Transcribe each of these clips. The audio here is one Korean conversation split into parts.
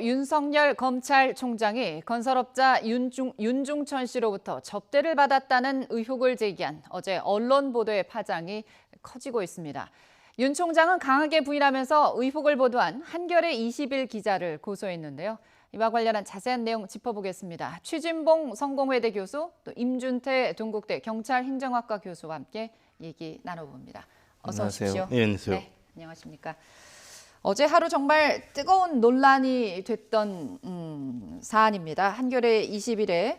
윤석열 검찰총장이 건설업자 윤중천 씨로부터 접대를 받았다는 의혹을 제기한 어제 언론 보도의 파장이 커지고 있습니다. 윤 총장은 강하게 부인하면서 의혹을 보도한 한겨레 20일 기자를 고소했는데요. 이와 관련한 자세한 내용 짚어보겠습니다. 취진봉 성공회대 교수, 또 임준태 동국대 경찰행정학과 교수와 함께 얘기 나눠봅니다. 어서 오십시오. 네, 안녕하세요. 네, 안녕하십니까. 어제 하루 정말 뜨거운 논란이 됐던 사안입니다. 한겨레 20일에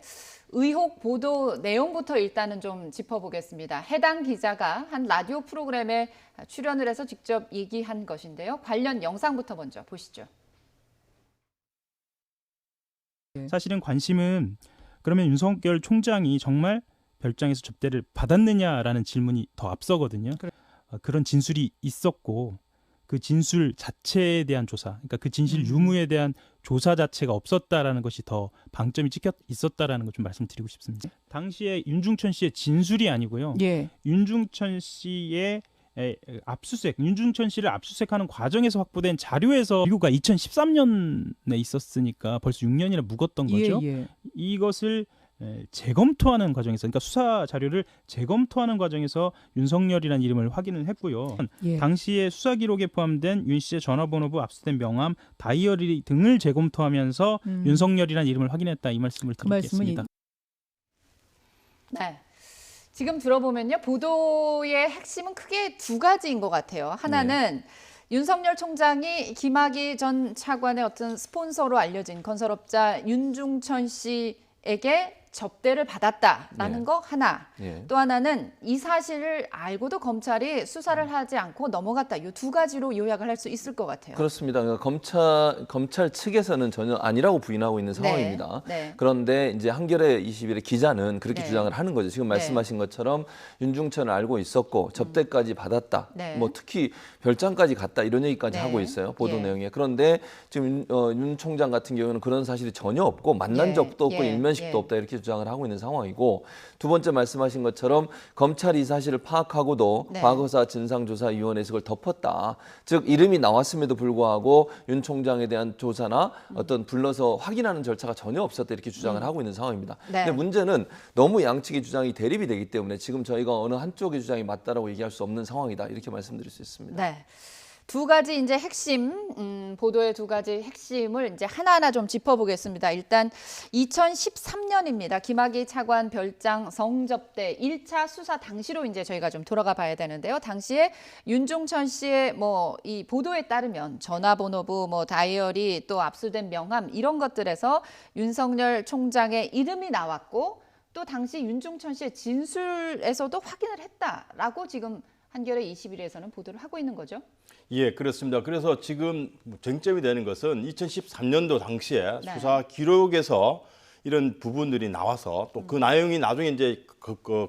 의혹 보도 내용부터 일단은 좀 짚어보겠습니다. 해당 기자가 한 라디오 프로그램에 출연을 해서 직접 얘기한 것인데요. 관련 영상부터 먼저 보시죠. 사실은 관심은 그러면 윤석열 총장이 정말 별장에서 접대를 받았느냐라는 질문이 더 앞서거든요. 그런 진술이 있었고 그 진술 자체에 대한 조사, 그러니까 그 진실 유무에 대한 조사 자체가 없었다라는 것이 더 방점이 찍혀 있었다라는 걸 좀 말씀드리고 싶습니다. 당시에 윤중천 씨의 진술이 아니고요. 예. 윤중천 씨의 압수수색, 윤중천 씨를 압수수색하는 과정에서 확보된 자료에서 이유가 2013년에 있었으니까 벌써 6년이나 묵었던 거죠. 이것을 재검토하는 과정에서, 그러니까 수사 자료를 재검토하는 과정에서 윤석열이라는 이름을 확인을 했고요. 당시에 수사 기록에 포함된 윤 씨의 전화번호부, 압수된 명함, 다이어리 등을 재검토하면서 윤석열이라는 이름을 확인했다, 이 말씀을 드리겠습니다. 네. 지금 들어보면요, 보도의 핵심은 크게 두 가지인 것 같아요. 하나는 윤석열 총장이 김학의 전 차관의 어떤 스폰서로 알려진 건설업자 윤중천 씨에게 접대를 받았다라는 거 하나. 또 하나는 이 사실을 알고도 검찰이 수사를 하지 않고 넘어갔다. 이 두 가지로 요약을 할 수 있을 것 같아요. 그렇습니다. 그러니까 검찰 측에서는 전혀 아니라고 부인하고 있는 상황입니다. 그런데 이제 한겨레 20일의 기자는 그렇게 주장을 하는 거죠. 지금 말씀하신 것처럼 윤중천을 알고 있었고 접대까지 받았다. 뭐 특히 별장까지 갔다 이런 얘기까지 하고 있어요. 보도 내용에. 그런데 지금 윤 총장 같은 경우는 그런 사실이 전혀 없고 만난 적도 없고 일면식도 없다 이렇게 주장을 하고 있는 상황이고, 두 번째 말씀하신 것처럼 검찰이 이 사실을 파악하고도 과거사 진상조사위원회에서 그걸 덮었다. 즉 이름이 나왔음에도 불구하고 윤 총장에 대한 조사나 어떤 불러서 확인하는 절차가 전혀 없었다 이렇게 주장을 하고 있는 상황입니다. 근데 문제는 너무 양측의 주장이 대립이 되기 때문에 지금 저희가 어느 한쪽의 주장이 맞다라고 얘기할 수 없는 상황이다 이렇게 말씀드릴 수 있습니다. 네. 두 가지 이제 핵심, 보도의 두 가지 핵심을 이제 하나하나 좀 짚어보겠습니다. 일단 2013년입니다. 김학의 차관 별장 성접대 1차 수사 당시로 이제 저희가 좀 돌아가 봐야 되는데요. 당시에 윤중천 씨의 뭐 이 보도에 따르면 전화번호부, 뭐 다이어리, 또 압수된 명함 이런 것들에서 윤석열 총장의 이름이 나왔고 또 당시 윤중천 씨의 진술에서도 확인을 했다라고 지금 한겨레 21에서는 보도를 하고 있는 거죠. 예, 그렇습니다. 그래서 지금 쟁점이 되는 것은 2013년도 당시에 수사 기록에서 이런 부분들이 나와서 또 그 내용이 나중에 이제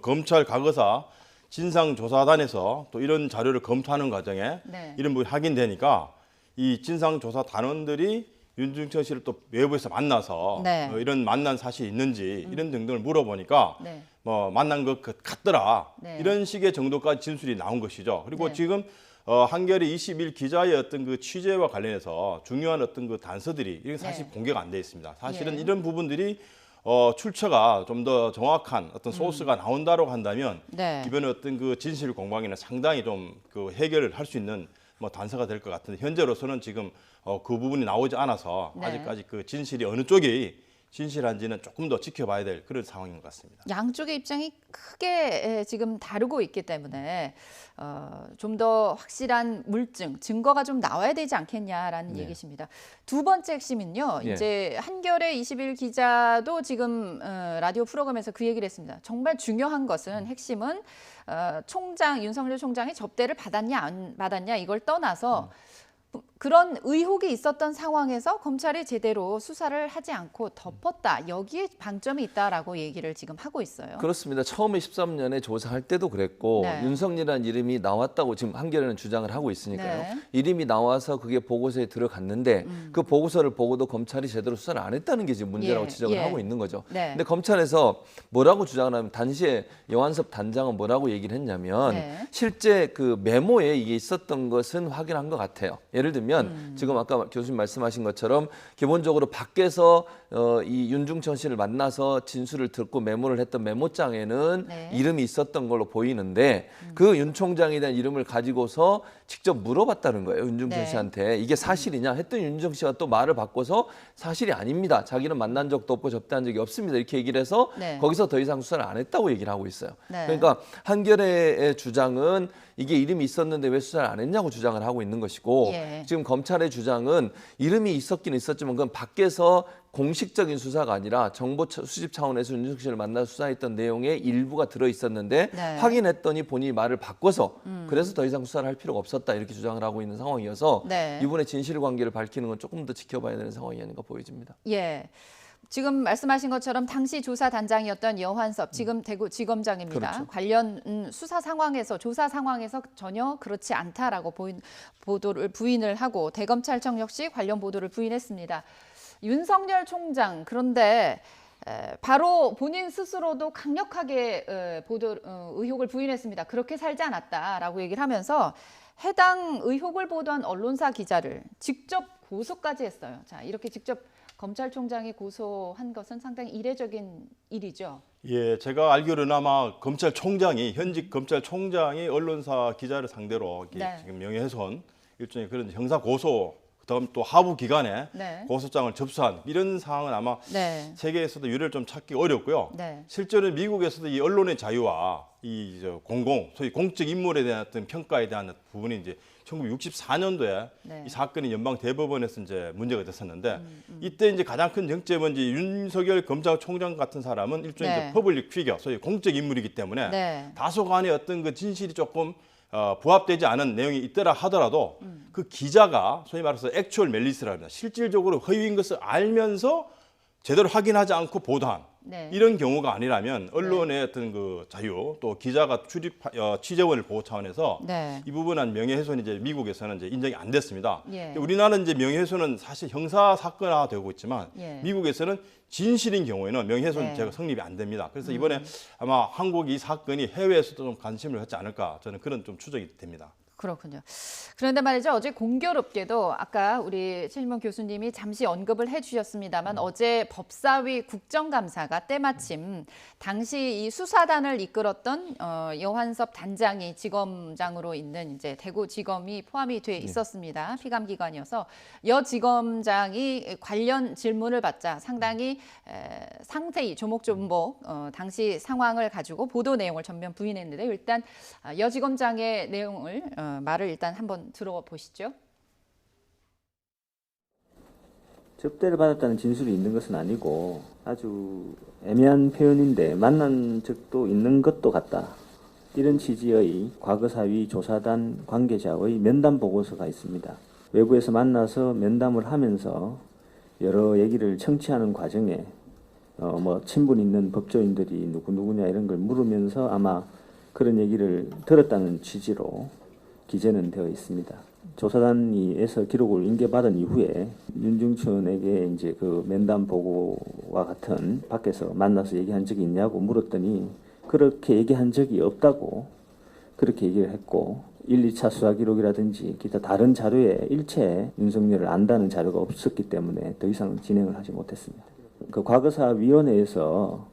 검찰 과거사 진상조사단에서 또 이런 자료를 검토하는 과정에 이런 부분이 확인되니까 이 진상조사 단원들이 윤중천 씨를 또 외부에서 만나서 이런 만난 사실이 있는지 이런 등등을 물어보니까 뭐 만난 것 같더라 이런 식의 정도까지 진술이 나온 것이죠. 그리고 지금 한겨레 21 기자의 어떤 그 취재와 관련해서 중요한 어떤 그 단서들이 이게 사실 공개가 안 돼 있습니다. 사실은 이런 부분들이 출처가 좀 더 정확한 어떤 소스가 나온다고 한다면 이번에 어떤 그 진실 공방에는 상당히 좀 그 해결을 할 수 있는 뭐 단서가 될 것 같은데 현재로서는 지금 그 부분이 나오지 않아서 아직까지 그 진실이 어느 쪽이 진실한지는 조금 더 지켜봐야 될 그런 상황인 것 같습니다. 양쪽의 입장이 크게 지금 다르고 있기 때문에 좀 더 확실한 물증, 증거가 좀 나와야 되지 않겠냐라는 얘기십니다. 두 번째 핵심은요. 이제 한겨레 21 기자도 지금 라디오 프로그램에서 그 얘기를 했습니다. 정말 중요한 것은 핵심은 윤석열 총장이 접대를 받았냐 안 받았냐 이걸 떠나서 그런 의혹이 있었던 상황에서 검찰이 제대로 수사를 하지 않고 덮었다. 여기에 방점이 있다라고 얘기를 지금 하고 있어요. 그렇습니다. 처음에 13년에 조사할 때도 그랬고 윤석열이라는 이름이 나왔다고 지금 한겨레는 주장을 하고 있으니까요. 이름이 나와서 그게 보고서에 들어갔는데 그 보고서를 보고도 검찰이 제대로 수사를 안 했다는 게 지금 문제라고 지적을 하고 있는 거죠. 근데 검찰에서 뭐라고 주장을 하면 당시에 여한섭 단장은 뭐라고 얘기를 했냐면 실제 그 메모에 이게 있었던 것은 확인한 것 같아요. 예를 들면 뭐냐면 지금 아까 교수님 말씀하신 것처럼 기본적으로 밖에서 이 윤중천 씨를 만나서 진술을 듣고 메모를 했던 메모장에는 네. 이름이 있었던 걸로 보이는데 그 윤 총장에 대한 이름을 가지고서 직접 물어봤다는 거예요. 윤중천 네. 씨한테 이게 사실이냐 했더니 윤중천 씨가 또 말을 바꿔서 사실이 아닙니다. 자기는 만난 적도 없고 접대한 적이 없습니다. 이렇게 얘기를 해서 네. 거기서 더 이상 수사를 안 했다고 얘기를 하고 있어요. 네. 그러니까 한겨레의 주장은 이게 이름이 있었는데 왜 수사를 안 했냐고 주장을 하고 있는 것이고 예. 지금 검찰의 주장은 이름이 있었긴 있었지만 그건 밖에서 공식적인 수사가 아니라 정보 수집 차원에서 윤중천 씨를 만나 수사했던 내용의 일부가 들어 있었는데 네. 확인했더니 본인이 말을 바꿔서 그래서 더 이상 수사를 할 필요가 없었다 이렇게 주장을 하고 있는 상황이어서 네. 이분의 진실관계를 밝히는 건 조금 더 지켜봐야 되는 상황이 아닌가 보여집니다. 예. 지금 말씀하신 것처럼 당시 조사단장이었던 여환섭 지금 대구지검장입니다. 그렇죠. 관련 수사 상황에서 조사 상황에서 전혀 그렇지 않다라고 보도를 부인을 하고 대검찰청 역시 관련 보도를 부인했습니다. 윤석열 총장 그런데 바로 본인 스스로도 강력하게 의혹을 부인했습니다. 그렇게 살지 않았다라고 얘기를 하면서 해당 의혹을 보도한 언론사 기자를 직접 고소까지 했어요. 자, 이렇게 직접 검찰총장이 고소한 것은 상당히 이례적인 일이죠. 예, 제가 알기로는 아마 검찰총장이 현직 검찰총장이 언론사 기자를 상대로 이렇게 네. 지금 명예훼손 일종의 그런 형사 고소 그다음 또 하부 기관에 네. 고소장을 접수한 이런 상황은 아마 네. 세계에서도 유례를 좀 찾기 어렵고요. 네. 실제로 미국에서도 이 언론의 자유와 이 소위 공적 인물에 대한 어떤 평가에 대한 부분이 이제 1964년도에 네. 이 사건이 연방 대법원에서 이제 문제가 됐었는데 이때 이제 가장 큰 쟁점은 이제 윤석열 검찰총장 같은 사람은 일종의 네. 이제 퍼블릭 피겨, 소위 공적 인물이기 때문에 네. 다소간의 어떤 그 진실이 조금 부합되지 않은 내용이 있더라 하더라도 그 기자가 소위 말해서 액츄얼 멜리스라 합니다. 실질적으로 허위인 것을 알면서 제대로 확인하지 않고 보도한 네. 이런 경우가 아니라면 언론의 어떤 그 자유 또 기자가 취재원을 보호 차원에서 네. 이 부분은 명예훼손이 이제 미국에서는 이제 인정이 안 됐습니다. 예. 우리나라는 이제 명예훼손은 사실 형사 사건화 되고 있지만 예. 미국에서는 진실인 경우에는 명예훼손 네. 제가 성립이 안 됩니다. 그래서 이번에 아마 한국이 이 사건이 해외에서도 좀 관심을 갖지 않을까 저는 그런 좀 추정이 됩니다. 그렇군요. 그런데 말이죠. 어제 공교롭게도 아까 우리 최진봉 교수님이 잠시 언급을 해주셨습니다만 어제 법사위 국정감사가 때마침 당시 이 수사단을 이끌었던 여환섭 단장이 지검장으로 있는 이제 대구지검이 포함이 돼 있었습니다. 피감기관이어서 여 지검장이 관련 질문을 받자 상당히 상세히 조목조목 당시 상황을 가지고 보도 내용을 전면 부인했는데 일단 여 지검장의 내용을 말을 일단 한번 들어보시죠. 접대를 받았다는 진술이 있는 것은 아니고 아주 애매한 표현인데 만난 적도 있는 것도 같다. 이런 취지의 과거사위 조사단 관계자의 면담 보고서가 있습니다. 외부에서 만나서 면담을 하면서 여러 얘기를 청취하는 과정에 친분 있는 법조인들이 누구냐 이런 걸 물으면서 아마 그런 얘기를 들었다는 취지로 기재는 되어 있습니다. 조사단에서 기록을 인계받은 이후에 윤중천에게 이제 그 면담 보고와 같은 밖에서 만나서 얘기한 적이 있냐고 물었더니 그렇게 얘기한 적이 없다고 그렇게 얘기를 했고 1, 2차 수사 기록이라든지 기타 다른 자료에 일체 윤석열을 안다는 자료가 없었기 때문에 더 이상 진행을 하지 못했습니다. 그 과거사위원회에서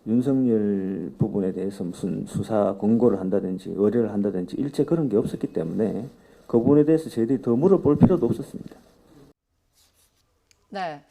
윤석열 부분에 대해서 무슨 수사 권고를 한다든지 의뢰를 한다든지 일체 그런 게 없었기 때문에 그 부분에 대해서 저희들이 더 물어볼 필요도 없었습니다. 네.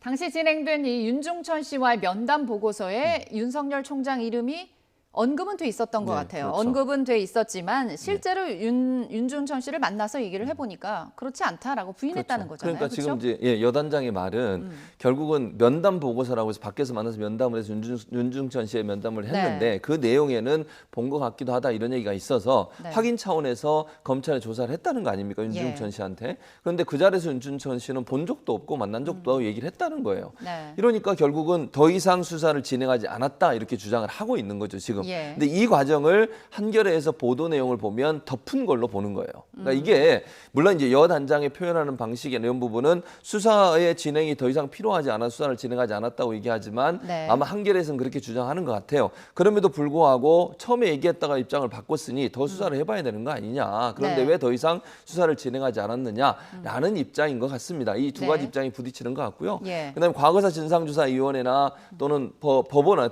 당시 진행된 이 윤중천 씨와의 면담 보고서에 윤석열 총장 이름이 언급은 돼 있었던 것 네, 같아요. 그렇죠. 언급은 돼 있었지만 실제로 윤중천 씨를 만나서 얘기를 해보니까 그렇지 않다라고 부인했다는 그렇죠. 거잖아요. 그러니까 그렇죠? 지금 이제 여단장의 말은 결국은 면담 보고서라고 해서 밖에서 만나서 면담을 해서 윤중천 씨의 면담을 했는데 네. 그 내용에는 본 것 같기도 하다 이런 얘기가 있어서 네. 확인 차원에서 검찰에 조사를 했다는 거 아닙니까 윤중천 씨한테. 그런데 그 자리에서 윤중천 씨는 본 적도 없고 만난 적도 없고 얘기를 했다는 거예요. 네. 이러니까 결국은 더 이상 수사를 진행하지 않았다 이렇게 주장을 하고 있는 거죠 지금. 지금. 예. 근데 이 과정을 한겨레에서 보도 내용을 보면 덮은 걸로 보는 거예요. 그러니까 이게 물론 이제 여 단장의 표현하는 방식의 이런 부분은 수사의 진행이 더 이상 필요하지 않아 수사를 진행하지 않았다고 얘기하지만 네. 아마 한겨레에서는 그렇게 주장하는 것 같아요. 그럼에도 불구하고 처음에 얘기했다가 입장을 바꿨으니 더 수사를 해봐야 되는 거 아니냐. 그런데 네. 왜 더 이상 수사를 진행하지 않았느냐라는 입장인 것 같습니다. 이 두 가지 네. 입장이 부딪히는 것 같고요. 예. 그다음에 과거사 진상조사위원회나 또는 법원,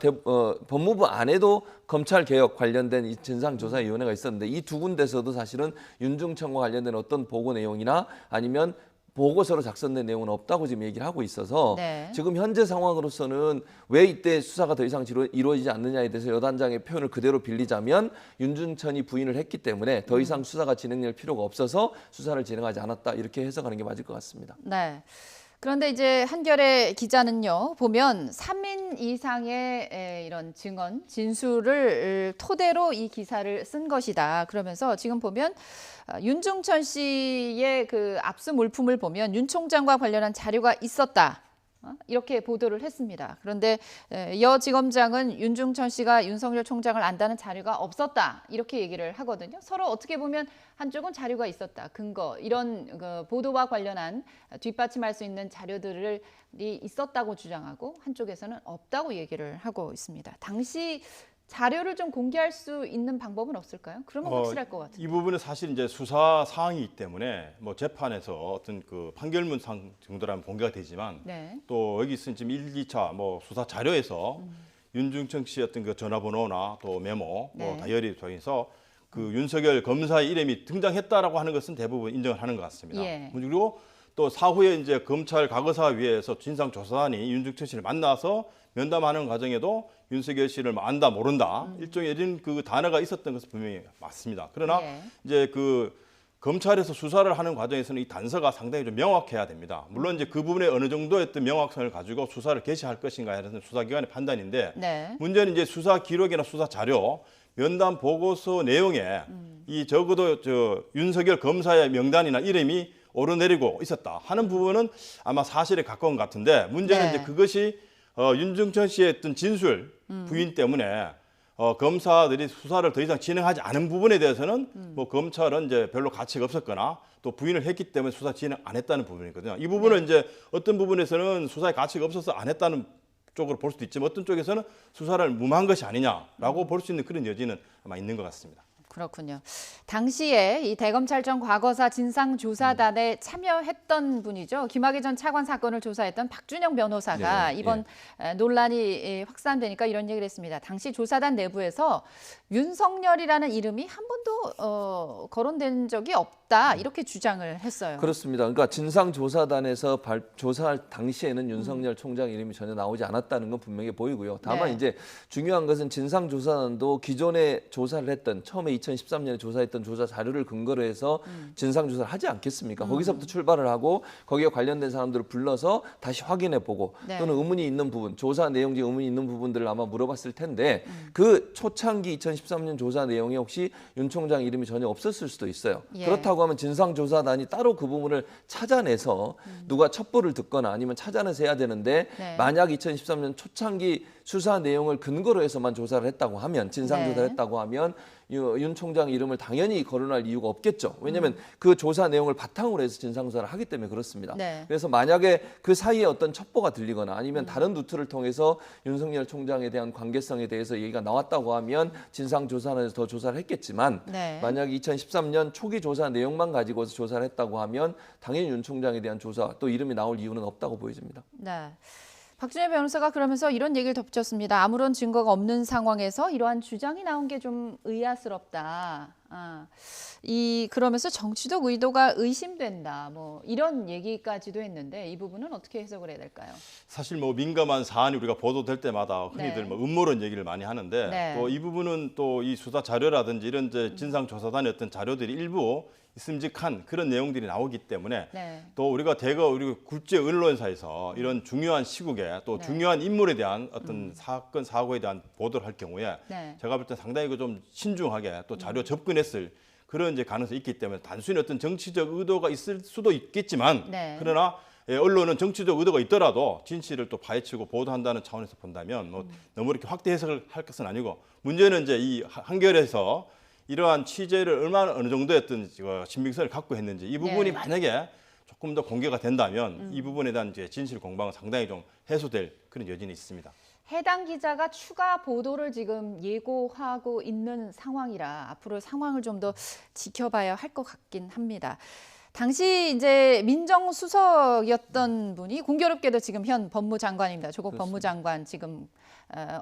법무부 안에도 검찰 개혁 관련된 이 진상조사위원회가 있었는데 이 두 군데서도 사실은 윤중천과 관련된 어떤 보고 내용이나 아니면 보고서로 작성된 내용은 없다고 지금 얘기를 하고 있어서 네. 지금 현재 상황으로서는 왜 이때 수사가 더 이상 이루어지지 않느냐에 대해서 여단장의 표현을 그대로 빌리자면 윤중천이 부인을 했기 때문에 더 이상 수사가 진행될 필요가 없어서 수사를 진행하지 않았다 이렇게 해석하는 게 맞을 것 같습니다. 네. 그런데 이제 한겨레 기자는요, 보면 3인 이상의 이런 증언, 진술을 토대로 이 기사를 쓴 것이다. 그러면서 지금 보면 윤중천 씨의 그 압수 물품을 보면 윤 총장과 관련한 자료가 있었다. 이렇게 보도를 했습니다. 그런데 여 지검장은 윤중천 씨가 윤석열 총장을 안다는 자료가 없었다. 이렇게 얘기를 하거든요. 서로 어떻게 보면 한쪽은 자료가 있었다. 근거 이런 그 보도와 관련한 뒷받침할 수 있는 자료들이 있었다고 주장하고 한쪽에서는 없다고 얘기를 하고 있습니다. 당시 자료를 좀 공개할 수 있는 방법은 없을까요? 그러면 확실할 것 같아요. 이 부분은 사실 이제 수사 사항이기 때문에 뭐 재판에서 어떤 그 판결문상 정도라면 공개가 되지만 네. 또 여기 있은 지금 1, 2차 뭐 수사 자료에서 윤중천 씨 어떤 그 전화번호나 또 메모, 네. 뭐 다이어리 통해서 그 윤석열 검사의 이름이 등장했다라고 하는 것은 대부분 인정을 하는 것 같습니다. 예. 그리고 또 사후에 이제 검찰 과거사위에서 진상조사단이 윤중천 씨를 만나서 면담하는 과정에도 윤석열 씨를 뭐 안다 모른다 일종의 이런 그 단어가 있었던 것은 분명히 맞습니다. 그러나 예. 이제 그 검찰에서 수사를 하는 과정에서는 이 단서가 상당히 좀 명확해야 됩니다. 물론 이제 그 부분에 어느 정도의 어떤 명확성을 가지고 수사를 개시할 것인가에 대해서는 수사기관의 판단인데 네. 문제는 이제 수사 기록이나 수사 자료, 면담 보고서 내용에 이 적어도 저 윤석열 검사의 명단이나 이름이 오르내리고 있었다 하는 부분은 아마 사실에 가까운 것 같은데 문제는 네. 이제 그것이 윤중천 씨의 어떤 진술 부인 때문에 검사들이 수사를 더 이상 진행하지 않은 부분에 대해서는 뭐 검찰은 이제 별로 가치가 없었거나 또 부인을 했기 때문에 수사 진행 안 했다는 부분이거든요. 이 부분은 네. 이제 어떤 부분에서는 수사에 가치가 없어서 안 했다는 쪽으로 볼 수도 있지만 어떤 쪽에서는 수사를 무마한 것이 아니냐라고 볼 수 있는 그런 여지는 아마 있는 것 같습니다. 그렇군요. 당시에 이 대검찰청 과거사 진상조사단에 참여했던 분이죠. 김학의 전 차관 사건을 조사했던 박준영 변호사가 네, 이번 논란이 확산되니까 이런 얘기를 했습니다. 당시 조사단 내부에서 윤석열이라는 이름이 한 번도 거론된 적이 없다. 이렇게 주장을 했어요. 그렇습니다. 그러니까 진상조사단에서 조사할 당시에는 윤석열 총장 이름이 전혀 나오지 않았다는 건 분명히 보이고요. 다만 네. 이제 중요한 것은 진상조사단도 기존에 조사를 했던 처음에 2013년에 조사했던 조사 자료를 근거로 해서 진상조사를 하지 않겠습니까? 거기서부터 출발을 하고 거기에 관련된 사람들을 불러서 다시 확인해보고 네. 또는 의문이 있는 부분, 조사 내용 중에 의문이 있는 부분들을 아마 물어봤을 텐데 그 초창기 2013년 조사 내용에 혹시 윤 총장 이름이 전혀 없었을 수도 있어요. 예. 그렇다고 하면 진상조사단이 따로 그 부분을 찾아내서 누가 첩보를 듣거나 아니면 찾아내서 해야 되는데 네. 만약 2013년 초창기 수사 내용을 근거로 해서만 조사를 했다고 하면 진상조사를 네. 했다고 하면 윤 총장 이름을 당연히 거론할 이유가 없겠죠. 왜냐하면 그 조사 내용을 바탕으로 해서 진상조사를 하기 때문에 그렇습니다. 네. 그래서 만약에 그 사이에 어떤 첩보가 들리거나 아니면 다른 루트를 통해서 윤석열 총장에 대한 관계성에 대해서 얘기가 나왔다고 하면 진상조사단에서 더 조사를 했겠지만 네. 만약 2013년 초기 조사 내용만 가지고서 조사를 했다고 하면 당연히 윤 총장에 대한 조사 또 이름이 나올 이유는 없다고 보여집니다. 네. 박준영 변호사가 그러면서 이런 얘기를 덧붙였습니다. 아무런 증거가 없는 상황에서 이러한 주장이 나온 게 좀 의아스럽다. 그러면서 정치적 의도가 의심된다. 뭐 이런 얘기까지도 했는데 이 부분은 어떻게 해석을 해야 될까요? 사실 뭐 민감한 사안이 우리가 보도될 때마다 흔히들 네. 뭐 음모론 얘기를 많이 하는데 네. 또 이 부분은 또 이 수사 자료라든지 이런 이제 진상조사단의 어떤 자료들이 일부 있음직한 그런 내용들이 나오기 때문에 네. 또 우리가 우리 국제 언론사에서 이런 중요한 시국에 또 네. 중요한 인물에 대한 어떤 사건 사고에 대한 보도를 할 경우에 네. 제가 볼 때 상당히 좀 신중하게 또 자료 접근했을 그런 이제 가능성이 있기 때문에 단순히 어떤 정치적 의도가 있을 수도 있겠지만 네. 그러나 언론은 정치적 의도가 있더라도 진실을 또 파헤치고 보도한다는 차원에서 본다면 뭐 너무 이렇게 확대 해석을 할 것은 아니고 문제는 이제 이 한겨레에서 이러한 취재를 얼마나 어느 정도의 어떤 신빙성을 갖고 했는지 이 부분이 만약에 조금 더 공개가 된다면 이 부분에 대한 이제 진실 공방은 상당히 좀 해소될 그런 여진이 있습니다. 해당 기자가 추가 보도를 지금 예고하고 있는 상황이라 앞으로 상황을 좀 더 지켜봐야 할 것 같긴 합니다. 당시 이제 민정수석이었던 분이 공교롭게도 지금 현 법무장관입니다. 조국 그렇습니다. 법무장관 지금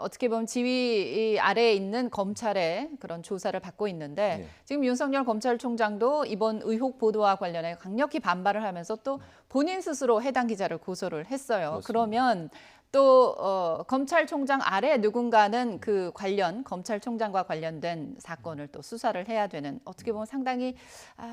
어떻게 보면 지휘 아래에 있는 검찰의 그런 조사를 받고 있는데 지금 윤석열 검찰총장도 이번 의혹 보도와 관련해 강력히 반발을 하면서 또 본인 스스로 해당 기자를 고소를 했어요. 그렇습니다. 그러면 또 검찰총장 아래 누군가는 그 관련 검찰총장과 관련된 사건을 또 수사를 해야 되는 어떻게 보면 상당히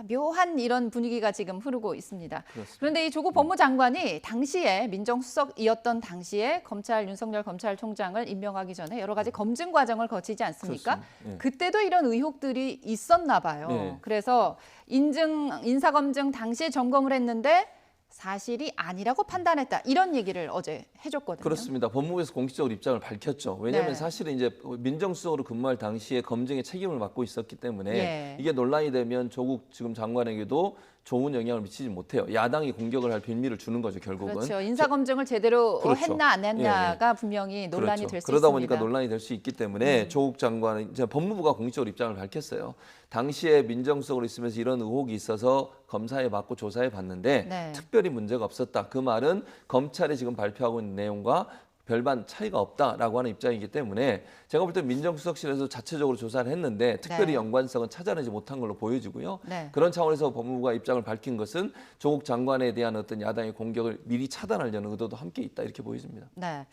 묘한 이런 분위기가 지금 흐르고 있습니다. 그렇습니다. 그런데 이 조국 법무장관이 당시에 민정수석이었던 당시에 윤석열 검찰총장을 임명하기 전에 여러 가지 검증 과정을 거치지 않습니까? 그렇습니다. 그때도 이런 의혹들이 있었나 봐요. 네. 그래서 인사검증 당시에 점검을 했는데 사실이 아니라고 판단했다. 이런 얘기를 어제 해줬거든요. 그렇습니다. 법무부에서 공식적으로 입장을 밝혔죠. 왜냐하면 네. 사실은 이제 민정수석으로 근무할 당시에 검증의 책임을 맡고 있었기 때문에 예. 이게 논란이 되면 조국 지금 장관에게도 좋은 영향을 미치지 못해요. 야당이 공격을 할 빌미를 주는 거죠, 결국은. 그렇죠. 인사검증을 제대로 그렇죠. 했나 안 했냐가 분명히 논란이 그렇죠. 될 수 그러다 있습니다. 보니까 논란이 될 수 있기 때문에 조국 장관은 이제 법무부가 공식적으로 입장을 밝혔어요. 당시에 민정수석으로 있으면서 이런 의혹이 있어서 검사에 받고 조사해 봤는데 네. 특별히 문제가 없었다. 그 말은 검찰이 지금 발표하고 있는 내용과 별반 차이가 없다라고 하는 입장이기 때문에 제가 볼 때 민정수석실에서 자체적으로 조사를 했는데 특별히 네. 연관성은 찾아내지 못한 걸로 보여지고요. 네. 그런 차원에서 법무부가 입장을 밝힌 것은 조국 장관에 대한 어떤 야당의 공격을 미리 차단하려는 의도도 함께 있다 이렇게 보여집니다. 네.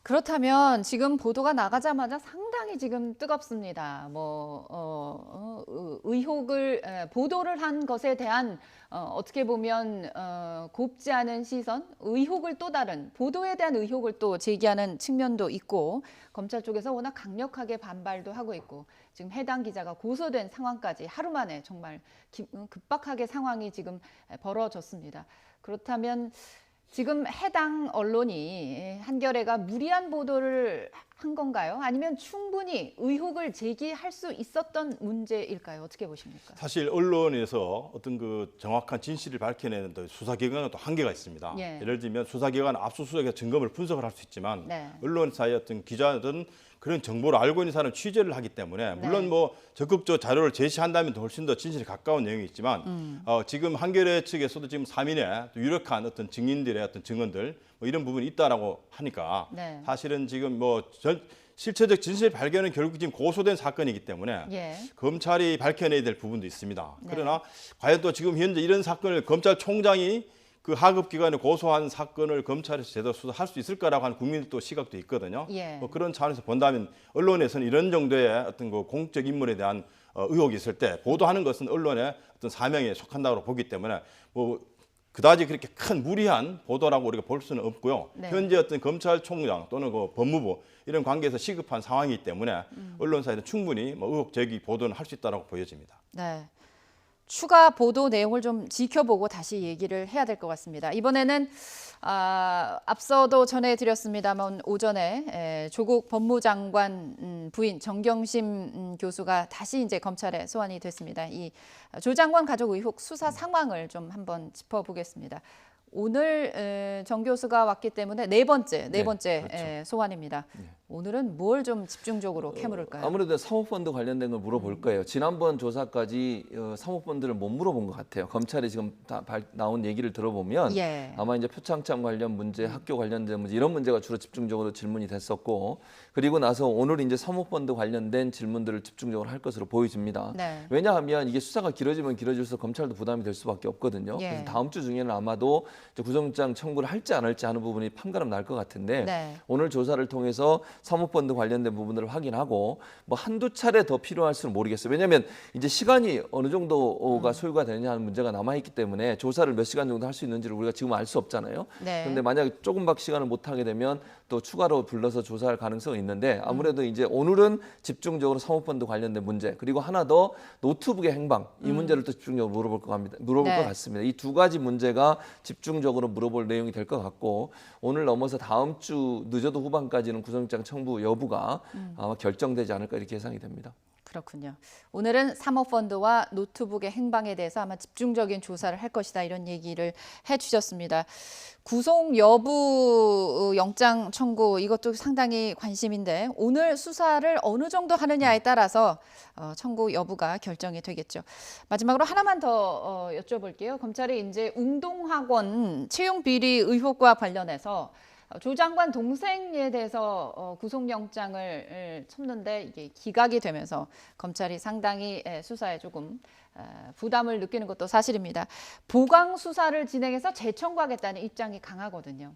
그렇다면 지금 보도가 나가자마자 상당히 지금 뜨겁습니다. 의혹을 보도를 한 것에 대한 어떻게 보면 곱지 않은 시선, 의혹을 또 다른 보도에 대한 의혹을 또 제기하는 측면도 있고 검찰 쪽에서 워낙 강력하게 반발도 하고 있고 지금 해당 기자가 고소된 상황까지 하루 만에 정말 급박하게 상황이 지금 벌어졌습니다. 그렇다면 지금 해당 언론이 한겨레가 무리한 보도를 한 건가요? 아니면 충분히 의혹을 제기할 수 있었던 문제일까요? 어떻게 보십니까? 사실 언론에서 어떤 그 정확한 진실을 밝혀내는 수사기관은 또 한계가 있습니다. 예. 예를 들면 수사기관은 압수수색의 증거물 분석을 할 수 있지만 네. 언론사의 어떤 기자든 그런 정보를 알고 있는 사람은 취재를 하기 때문에 물론 뭐 적극적 자료를 제시한다면 훨씬 더 진실에 가까운 내용이 있지만 지금 한겨레 측에서도 지금 3인의 유력한 어떤 증인들의 어떤 증언들 뭐 이런 부분이 있다라고 하니까 네. 사실은 지금 뭐 실체적 진실 발견은 결국 지금 고소된 사건이기 때문에 예. 검찰이 밝혀내야 될 부분도 있습니다. 네. 그러나 과연 또 지금 현재 이런 사건을 검찰총장이 그 하급기관에 고소한 사건을 검찰에서 제대로 수사할 수 있을까라고 하는 국민들도 시각도 있거든요. 예. 뭐 그런 차원에서 본다면 언론에서는 이런 정도의 어떤 그 공적 인물에 대한 의혹이 있을 때 보도하는 것은 언론의 어떤 사명에 속한다고 보기 때문에 뭐 그다지 그렇게 큰 무리한 보도라고 우리가 볼 수는 없고요. 네. 현재 어떤 검찰총장 또는 그 법무부 이런 관계에서 시급한 상황이기 때문에 언론사에서 충분히 뭐 의혹 제기 보도는 할 수 있다고 보여집니다. 네. 추가 보도 내용을 좀 지켜보고 다시 얘기를 해야 될 것 같습니다. 이번에는 앞서도 전해드렸습니다만 오전에 조국 법무장관 부인 정경심 교수가 다시 이제 검찰에 소환이 됐습니다. 이 조 장관 가족 의혹 수사 상황을 좀 한번 짚어보겠습니다. 오늘 정 교수가 왔기 때문에 네 번째 그렇죠. 소환입니다. 오늘은 뭘 좀 집중적으로 캐물을까요? 아무래도 사모펀드 관련된 걸 물어볼 거예요. 지난번 조사까지 사모펀드를 못 물어본 것 같아요. 검찰이 지금 다 나온 얘기를 들어보면 예. 아마 이제 표창장 관련 문제, 학교 관련된 문제 이런 문제가 주로 집중적으로 질문이 됐었고 그리고 나서 오늘 이제 사모펀드 관련된 질문들을 집중적으로 할 것으로 보여집니다. 네. 왜냐하면 이게 수사가 길어지면 길어질수록 검찰도 부담이 될 수밖에 없거든요. 예. 그래서 다음 주 중에는 아마도 이제 구속영장 청구를 할지 안 할지 하는 부분이 판가름 날 것 같은데 네. 오늘 조사를 통해서 사모펀드 관련된 부분들을 확인하고 뭐 한두 차례 더 필요할지는 모르겠어요. 왜냐하면 이제 시간이 어느 정도가 소요가 되느냐 하는 문제가 남아있기 때문에 조사를 몇 시간 정도 할 수 있는지를 우리가 지금 알 수 없잖아요. 네. 그런데 만약에 조금밖에 시간을 못 하게 되면 또 추가로 불러서 조사할 가능성이 있는데 아무래도 이제 오늘은 집중적으로 사모펀드 관련된 문제 그리고 하나 더 노트북의 행방 이 문제를 또 집중적으로 물어볼 것 네. 같습니다. 이 두 가지 문제가 집중 집중적으로 물어볼 내용이 될 것 같고 오늘 넘어서 다음 주 늦어도 후반까지는 구속영장 청구 여부가 아마 결정되지 않을까 이렇게 예상이 됩니다. 그렇군요. 오늘은 사모펀드와 노트북의 행방에 대해서 아마 집중적인 조사를 할 것이다 이런 얘기를 해주셨습니다. 구속 여부 영장 청구 이것도 상당히 관심인데 오늘 수사를 어느 정도 하느냐에 따라서 청구 여부가 결정이 되겠죠. 마지막으로 하나만 더 여쭤볼게요. 검찰이 이제 웅동학원 채용 비리 의혹과 관련해서 조 장관 동생에 대해서 구속영장을 쳤는데 이게 기각이 되면서 검찰이 상당히 수사에 조금 부담을 느끼는 것도 사실입니다. 보강 수사를 진행해서 재청구하겠다는 입장이 강하거든요.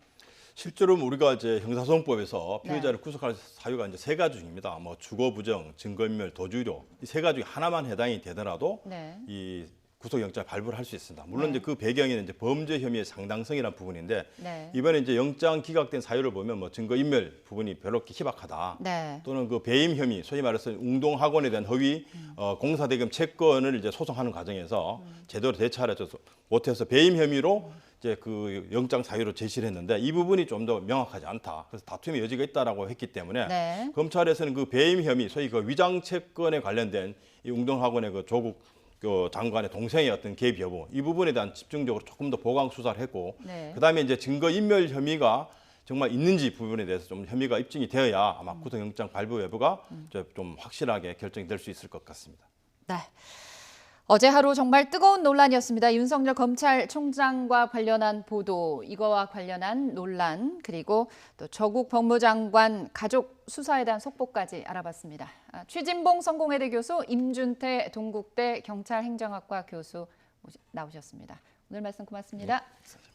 실제로 우리가 이제 형사소송법에서 피의자를 구속할 사유가 이제 세 가지 중입니다. 뭐 주거 부정, 증거인멸, 도주의료 이 세 가지 중에 하나만 해당이 되더라도 이 구속영장 발부를 할 수 있습니다. 물론 이제 그 배경에는 이제 범죄 혐의의 상당성이라는 부분인데 이번에 이제 영장 기각된 사유를 보면 뭐 증거인멸 부분이 별로 희박하다. 또는 그 배임 혐의, 소위 말해서 웅동학원에 대한 허위 공사대금 채권을 이제 소송하는 과정에서 제대로 대처하지 못해서 배임 혐의로 이제 그 영장 사유로 제시를 했는데 이 부분이 좀 더 명확하지 않다. 그래서 다툼의 여지가 있다라고 했기 때문에 검찰에서는 그 배임 혐의, 소위 그 위장 채권에 관련된 이 웅동학원의 그 조국 장관의 동생의 어떤 개입 여부 이 부분에 대한 집중적으로 조금 더 보강 수사를 했고 그다음에 이제 증거인멸 혐의가 정말 있는지 부분에 대해서 좀 혐의가 입증이 되어야 아마 구속영장 발부 여부가 좀 확실하게 결정이 될 수 있을 것 같습니다. 네. 어제 하루 정말 뜨거운 논란이었습니다. 윤석열 검찰총장과 관련한 보도, 이거와 관련한 논란, 그리고 또 조국 법무장관 가족 수사에 대한 속보까지 알아봤습니다. 최진봉 성공회대 교수, 임준태 동국대 경찰행정학과 교수 나오셨습니다. 오늘 말씀 고맙습니다. 네.